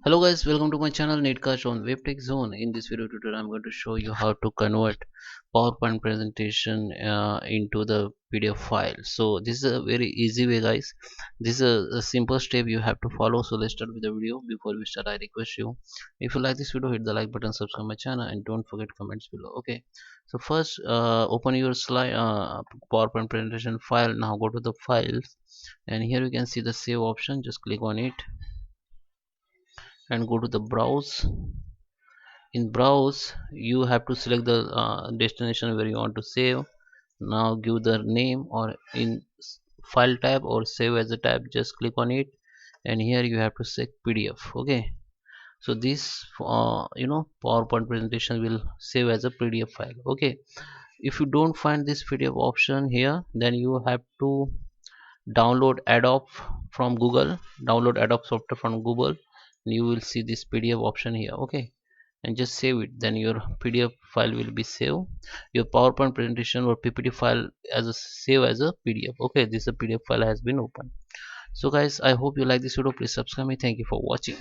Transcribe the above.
Hello guys, welcome to my channel Netcast on WebTech Zone. In this video tutorial, I'm going to show you how to convert PowerPoint presentation into the PDF file. So this is a very easy way, guys. This is a simple step you have to follow. So let's start with the video. Before we start, I request you, if you like this video, hit the like button, subscribe my channel, and don't forget comments below. Okay. So first, open your slide PowerPoint presentation file. Now go to the files, and here you can see the save option. Just click on it and go to the browse. In browse you have to select the destination where you want to save. Now give the name, or in file tab or save as a tab, just click on it, and here you have to select PDF. Okay, so this PowerPoint presentation will save as a PDF file. Okay, if you don't find this PDF option here, then you have to download Adobe from Google. Download Adobe software from Google, and you will see this PDF option here. Okay, and just save it, then your PDF file will be saved. Your PowerPoint presentation or PPT file as a save as a PDF. Okay, this a PDF file has been opened. So guys, I hope you like this video. Please subscribe me. Thank you for watching.